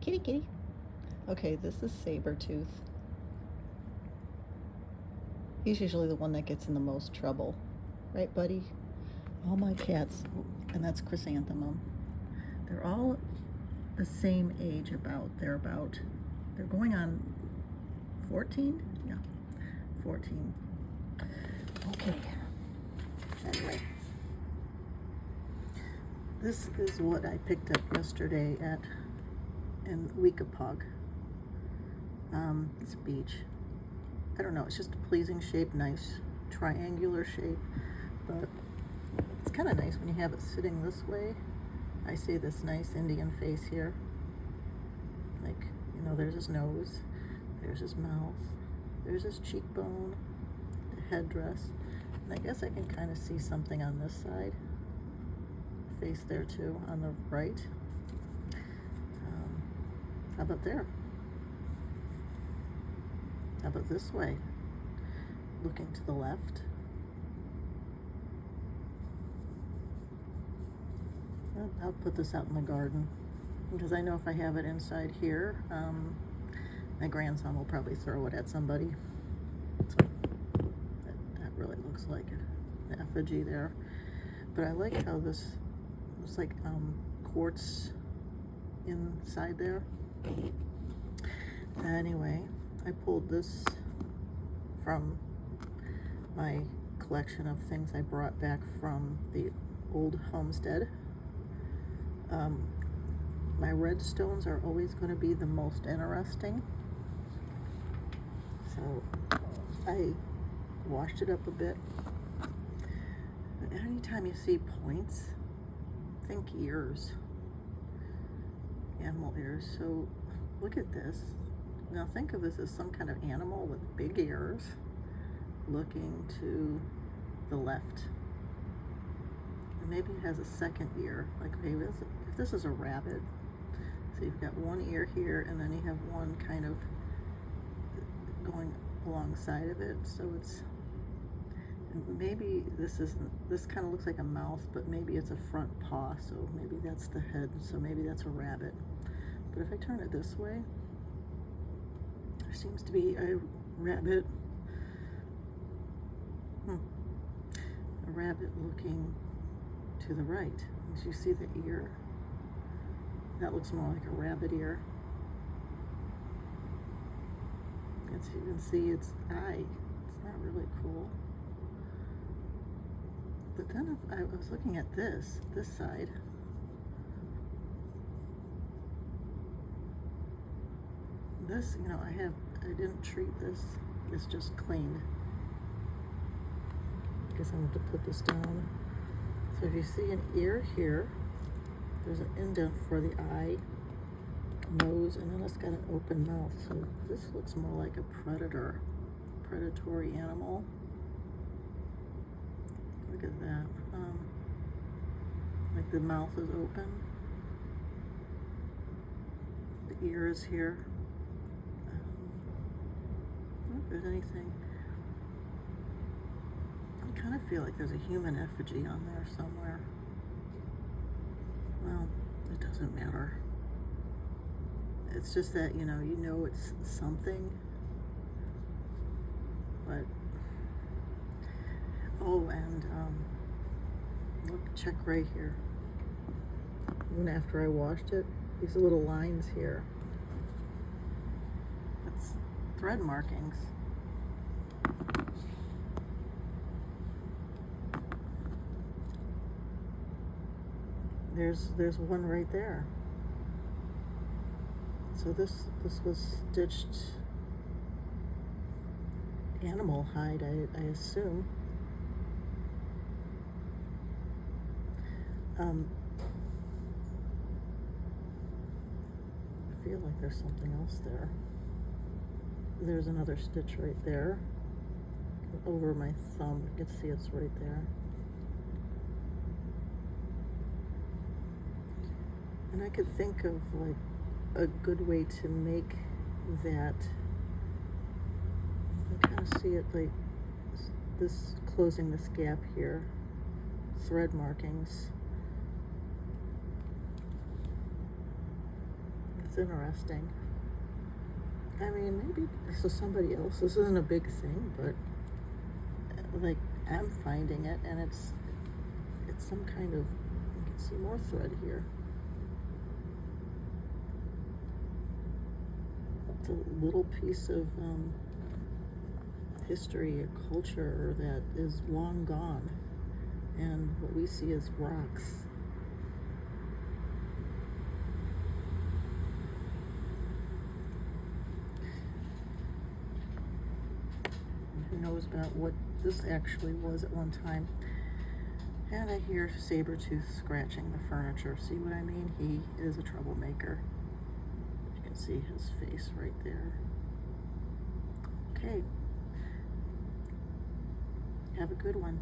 Kitty, kitty. Okay, this is Sabretooth. He's usually the one that gets in the most trouble. Right, buddy? All my cats, and that's Chrysanthemum, they're all the same age they're going on 14? Yeah, 14. Okay. Anyway. This is what I picked up yesterday in Weekapug. It's a beach. I don't know, it's just a pleasing shape, nice triangular shape, but it's kind of nice when you have it sitting this way. I see this nice Indian face here. Like, you know, there's his nose, there's his mouth, there's his cheekbone, the headdress, and I guess I can kind of see something on this side. Face there too, on the right. How about there? How about this way? Looking to the left. I'll put this out in the garden because I know if I have it inside here, my grandson will probably throw it at somebody. So that really looks like an effigy there. But I like how this looks like quartz inside there. Anyway, I pulled this from my collection of things I brought back from the old homestead. My redstones are always going to be the most interesting. So I washed it up a bit. Anytime you see points, think ears, animal ears. So look at this. Now think of this as some kind of animal with big ears looking to the left. And maybe it has a second ear, like maybe if this is a rabbit. So you've got one ear here and then you have one kind of going alongside of it. So it's, maybe this kind of looks like a mouth, but maybe it's a front paw, so maybe that's the head, so maybe that's a rabbit. But if I turn it this way, there seems to be a rabbit. A rabbit looking to the right. As you see the ear, that looks more like a rabbit ear. As you can see, its eye, it's not really cool. But then if I was looking at this side, this, you know, I didn't treat this, it's just cleaned. I guess I'm going to put this down. So if you see an ear here, there's an indent for the eye, nose, and then it's got an open mouth. So this looks more like a predatory animal. Look at that. Like the mouth is open. The ear is here. I don't know if there's anything. I kind of feel like there's a human effigy on there somewhere. Well, it doesn't matter. It's just that, you know it's something. But, oh, and look, check right here. Even after I washed it, these little lines here. That's thread markings. There's one right there. So this was stitched animal hide, I assume. I feel like there's something else there. There's another stitch right there. Over my thumb, you can see it's right there. And I could think of like a good way to make that. I kind of see it like this, closing this gap here, thread markings. It's interesting. I mean, maybe this is somebody else. This isn't a big thing, but like I'm finding it, and it's some kind of, you can see more thread here. It's a little piece of history, a culture that is long gone, and what we see as rocks. Who knows about what this actually was at one time. And I hear Sabretooth scratching the furniture. See what I mean? He is a troublemaker. You can see his face right there. Okay. Have a good one.